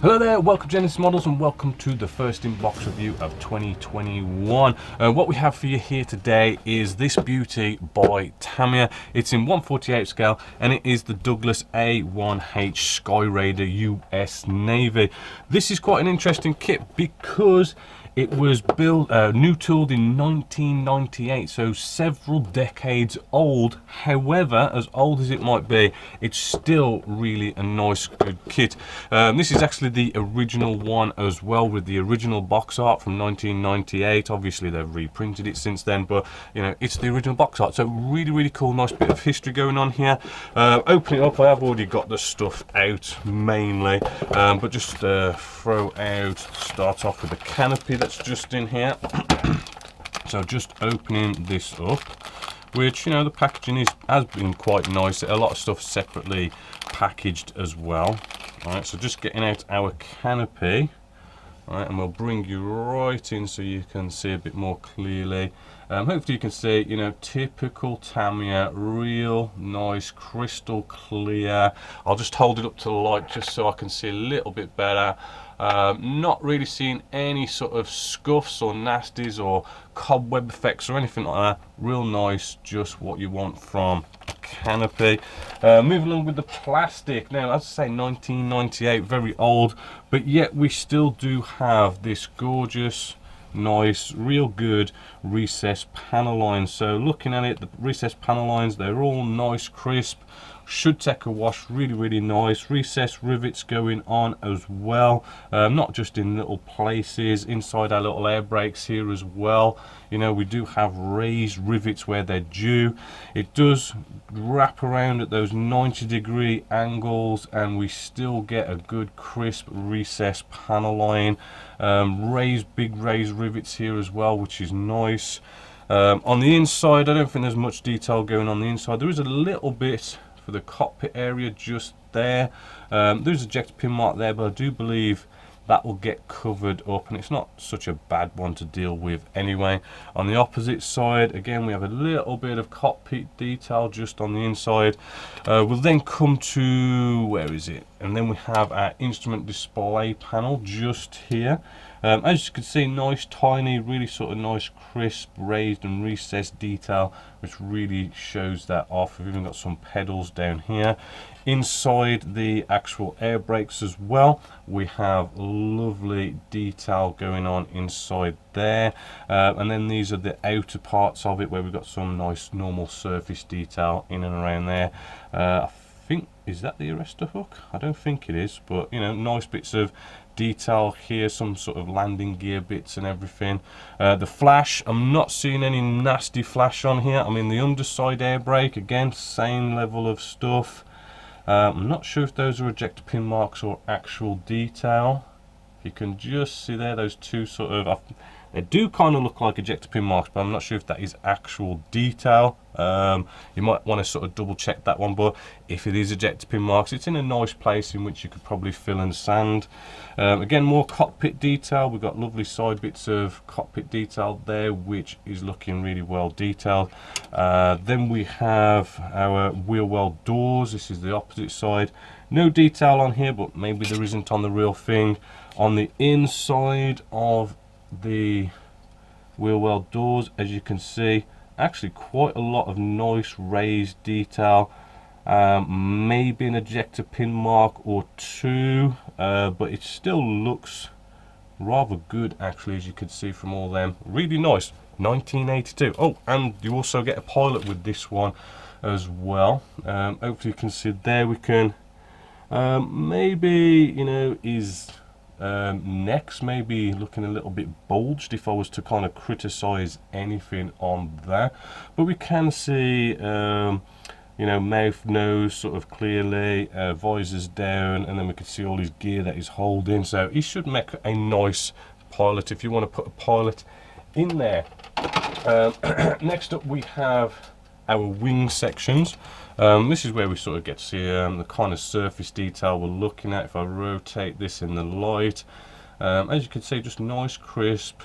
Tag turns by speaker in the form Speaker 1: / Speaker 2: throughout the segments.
Speaker 1: Hello there, welcome to Genesis Models and welcome to the first in-box review of 2021. What we have for you here today is this beauty by Tamiya. It's in 1/48 scale and it is the Douglas A-1H Skyraider U.S.Navy. This is quite an interesting kit because it was built, new tooled in 1998, so several decades old. However, as old as it might be, it's still really a nice, good kit. This is actually the original one as well, with the original box art from 1998. Obviously, they've reprinted it since then, but you know, it's the original box art. So really, really cool, nice bit of history going on here. Opening it up, I have already got the stuff out mainly, but just start off with the canopy that's just in here. So just opening this up, which, you know, the packaging has been quite nice. A lot of stuff separately packaged as well. All right, so just getting out our canopy. All right, and we'll bring you right in so you can see a bit more clearly. Hopefully you can see, you know, typical Tamiya, real nice, crystal clear. I'll just hold it up to the light just so I can see a little bit better. Not really seeing any sort of scuffs or nasties or cobweb effects or anything like that. Real nice, just what you want from a canopy. Moving along with the plastic. Now, as I say, 1998, very old, but yet we still do have this gorgeous, nice, real good recessed panel lines. So looking at it, the recessed panel lines, they're all nice, crisp, should take a wash, really, really nice. Recessed rivets going on as well, not just in little places, inside our little air brakes here as well. You know, we do have raised rivets where they're due. It does wrap around at those 90-degree angles and we still get a good crisp recessed panel line. Big raised rivets here as well, which is nice. On the inside, I don't think there's much detail going on the inside. There is a little bit for the cockpit area just there. There's a ejector pin mark there, but I do believe that will get covered up and it's not such a bad one to deal with anyway. On the opposite side, again, we have a little bit of cockpit detail just on the inside. We'll then come to, where is it? And then we have our instrument display panel just here. As you can see, nice, tiny, really sort of nice, crisp, raised and recessed detail, which really shows that off. We've even got some pedals down here. Inside the actual air brakes as well, we have lovely detail going on inside there. And then these are the outer parts of it, where we've got some nice normal surface detail in and around there. I think, is that the arrestor hook? I don't think it is, but you know, nice bits of detail here, some sort of landing gear bits and everything. The flash, I'm not seeing any nasty flash on here. I mean, the underside air brake, again, same level of stuff. I'm not sure if those are ejector pin marks or actual detail. If you can just see there, those two sort of, they do kind of look like ejector pin marks, but I'm not sure if that is actual detail. You might want to sort of double check that one, but if it is ejector pin marks, it's in a nice place in which you could probably fill and sand. Again, more cockpit detail. We've got lovely side bits of cockpit detail there, which is looking really well detailed. Then we have our wheel well doors. This is the opposite side. No detail on here, but maybe there isn't on the real thing. On the inside of the wheel well doors, as you can see, actually quite a lot of nice raised detail. Maybe an ejector pin mark or two, but it still looks rather good actually, as you can see from all them. Really nice. 1982. Oh, and you also get a pilot with this one as well. Hopefully you can see there. We can maybe, you know, is next maybe looking a little bit bulged if I was to kind of criticize anything on that, but we can see you know, mouth, nose sort of clearly, visors down, and then we can see all his gear that he's holding. So he should make a nice pilot if you want to put a pilot in there. Next up we have our wing sections. This is where we sort of get to see the kind of surface detail we're looking at. If I rotate this in the light, as you can see, just nice crisp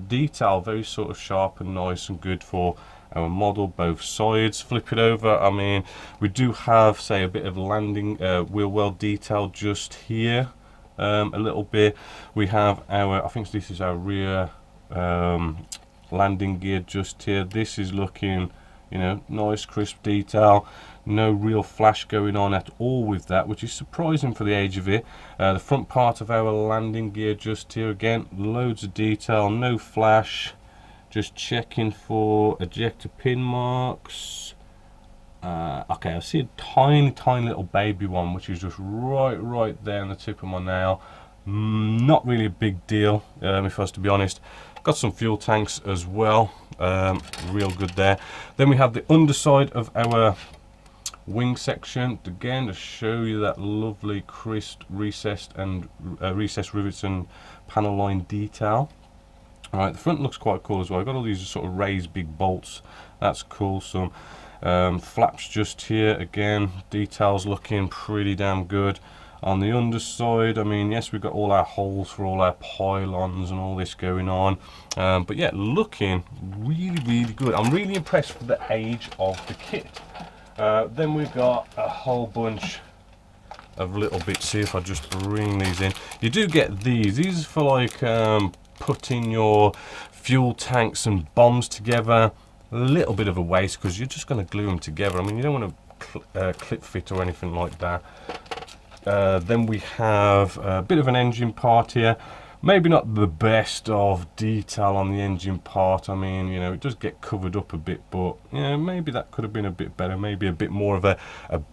Speaker 1: detail, very sort of sharp and nice and good for our model, both sides. Flip it over, I mean, we do have, say, a bit of landing wheel well detail just here. a little bit. We have our, I think this is our rear landing gear just here. This is looking, you know, nice crisp detail. No real flash going on at all with that, which is surprising for the age of it. The front part of our landing gear just here, again, loads of detail, no flash. Just checking for ejector pin marks. Okay, I see a tiny little baby one, which is just right there on the tip of my nail. Not really a big deal, if I was to be honest. Got some fuel tanks as well, real good there. Then we have the underside of our wing section, again to show you that lovely crisp recessed rivets and panel line detail. Alright, the front looks quite cool as well. I've got all these sort of raised big bolts, that's cool. Some flaps just here, again, details looking pretty damn good. On the underside, I mean, yes, we've got all our holes for all our pylons and all this going on, but yeah, looking really good. I'm really impressed with the age of the kit. Then we've got a whole bunch of little bits here. If I just bring these in, you do get these for like putting your fuel tanks and bombs together. A little bit of a waste because you're just going to glue them together. I mean, you don't want to clip fit or anything like that. Then we have a bit of an engine part here. Maybe not the best of detail on the engine part. I mean, you know, it does get covered up a bit, but you know, maybe that could have been a bit better. Maybe a bit more of a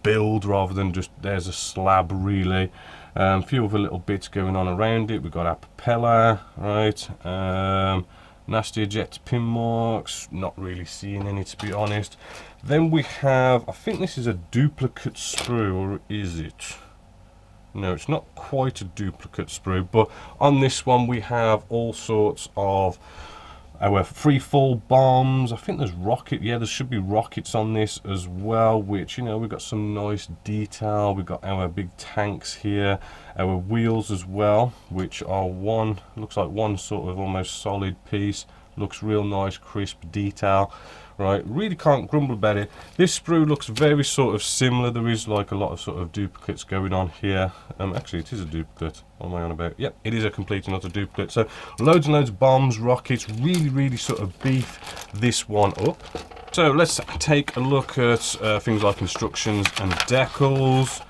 Speaker 1: build rather than just there's a slab, really. A few other little bits going on around it. We've got our propeller, right? Nasty ejector pin marks, not really seeing any, to be honest. Then we have, I think this is a duplicate sprue, or is it? No, it's not quite a duplicate sprue, but on this one we have all sorts of our free fall bombs. I think there's there should be rockets on this as well, which, you know, we've got some nice detail. We've got our big tanks here, our wheels as well, which are looks like one sort of almost solid piece. Looks real nice, crisp detail. Right, really can't grumble about it. This sprue looks very sort of similar. There is like a lot of sort of duplicates going on here. Actually, it is a duplicate. What am I on about? Yep, it is a complete and not a duplicate. So loads and loads of bombs, rockets, really sort of beef this one up. So let's take a look at things like instructions and decals.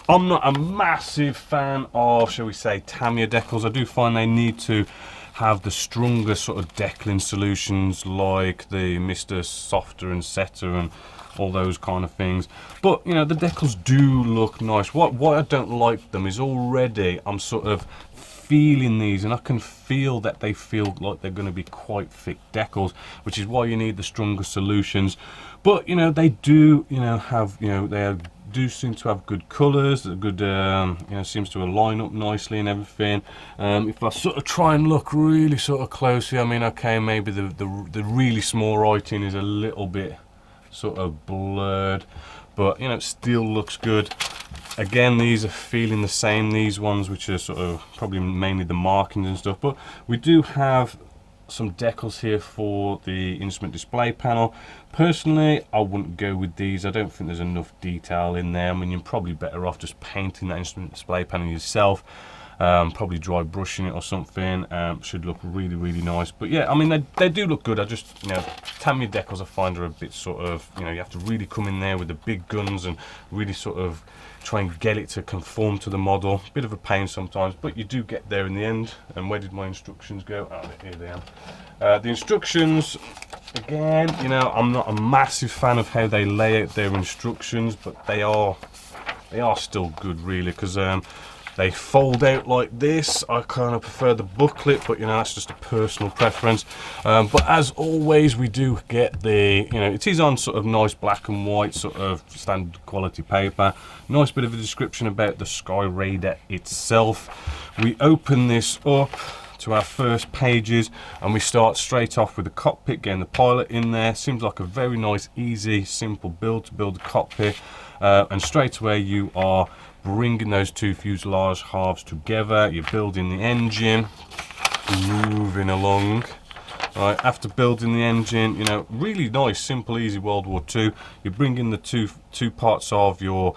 Speaker 1: I'm not a massive fan of, shall we say, Tamiya decals. I do find they need to have the stronger sort of decaling solutions like the Mr. Softer and Setter and all those kind of things. But, you know, the decals do look nice. What I don't like them is already I'm sort of feeling these, and I can feel that they feel like they're going to be quite thick decals, which is why you need the stronger solutions. But, you know, they do, you know, have, you know, they do seem to have good colours, good, you know, seems to align up nicely and everything. If I sort of try and look really sort of closely, I mean, okay, maybe the really small writing is a little bit sort of blurred, but, you know, it still looks good. Again, these are feeling the same, these ones, which are sort of probably mainly the markings and stuff, but we do have some decals here for the instrument display panel. Personally, I wouldn't go with these. I don't think there's enough detail in there. I mean, you're probably better off just painting that instrument display panel yourself. Probably dry brushing it or something. Should look really nice. But yeah, I mean, they do look good. I just, you know, Tamiya decals I find are a bit sort of, you know, you have to really come in there with the big guns and really sort of try and get it to conform to the model. Bit of a pain sometimes, but you do get there in the end. And where did my instructions go? Oh, here they are. The instructions, again, you know, I'm not a massive fan of how they lay out their instructions, but they are still good, really, because they fold out like this. I kind of prefer the booklet, but you know, that's just a personal preference. But as always, we do get the, you know, it is on sort of nice black and white sort of standard quality paper. Nice bit of a description about the Skyraider itself. We open this up to our first pages and we start straight off with the cockpit, getting the pilot in there. Seems like a very nice, easy, simple build to build a cockpit, and straight away you are bringing those two fuselage halves together. You're building the engine, moving along. Right, after building the engine, you know, really nice, simple, easy World War II. You're bringing the two parts of your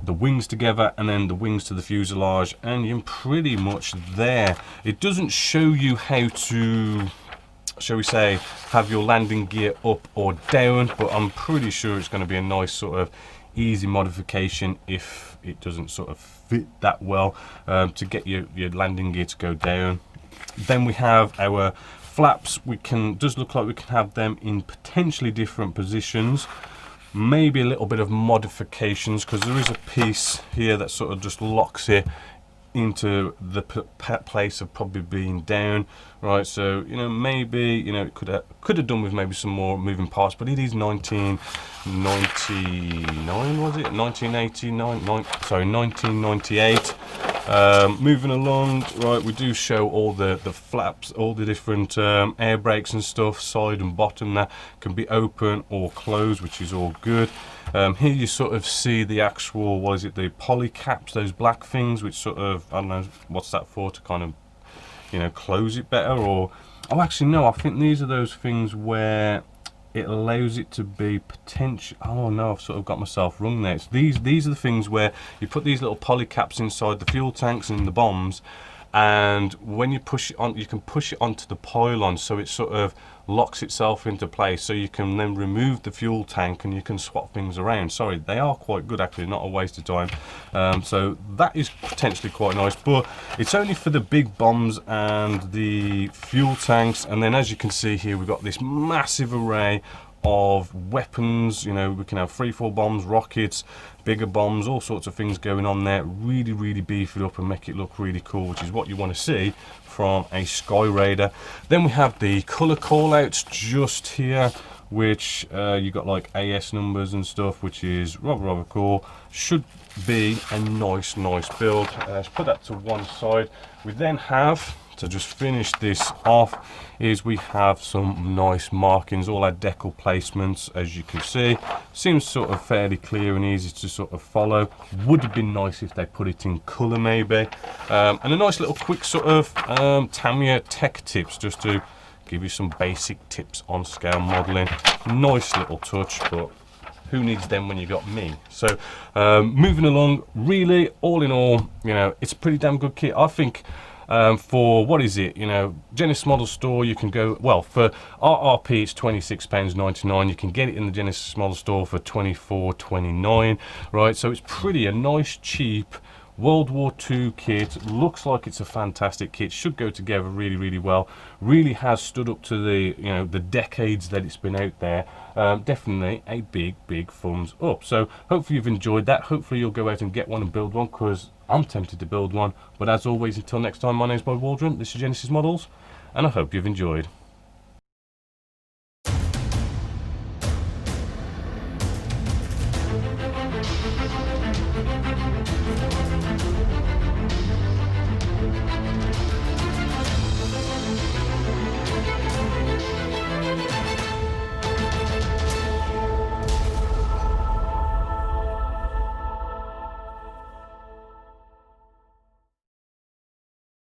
Speaker 1: the wings together, and then the wings to the fuselage, and you're pretty much there. It doesn't show you how to, shall we say, have your landing gear up or down, but I'm pretty sure it's going to be a nice sort of easy modification if it doesn't sort of fit that well, to get your landing gear to go down. Then we have our flaps. Does look like we can have them in potentially different positions, maybe a little bit of modifications, because there is a piece here that sort of just locks it into the place of probably being down, right? So maybe it could have done with maybe some more moving parts, but it is 1999, was it 1989? Sorry, 1998. Moving along, right, we do show all the flaps, all the different air brakes and stuff, side and bottom, that can be open or closed, which is all good. Here you sort of see the actual, what is it, the poly caps, those black things, which sort of, I don't know what's that for, to kind of close it better, or actually no, I think these are those things where it allows it to be potential. Oh no, I've sort of got myself wrong there. It's these are the things where you put these little poly caps inside the fuel tanks and the bombs, and when you push it on, you can push it onto the pylon, so it sort of locks itself into place, so you can then remove the fuel tank and you can swap things around. Sorry, they are quite good actually, not a waste of time. So that is potentially quite nice, but it's only for the big bombs and the fuel tanks. And then as you can see here, we've got this massive array of weapons. We can have 3-4 bombs, rockets, bigger bombs, all sorts of things going on there. Really beef it up and make it look really cool, which is what you want to see from a Skyraider. Then we have the color callouts just here, which you got like AS numbers and stuff, which is rather cool. Should be a nice build. Let's put that to one side. We then have, to just finish this off, is we have some nice markings, all our decal placements, as you can see. Seems sort of fairly clear and easy to sort of follow. Would have been nice if they put it in colour maybe. And a nice little quick sort of Tamiya tech tips, just to give you some basic tips on scale modelling. Nice little touch, but who needs them when you got me? So moving along, really, all in all, it's a pretty damn good kit, I think. For what is it, Genesis Model Store, you can go, well, for RRP it's £26.99. You can get it in the Genesis Model Store for £24.29, right? So it's pretty a nice cheap World War II kit. Looks like it's a fantastic kit, should go together really well. Really has stood up to the the decades that it's been out there. Definitely a big thumbs up. So hopefully you've enjoyed that. Hopefully you'll go out and get one and build one, because I'm tempted to build one. But as always, until next time, my name's Bob Waldron, this is Genesis Models, and I hope you've enjoyed.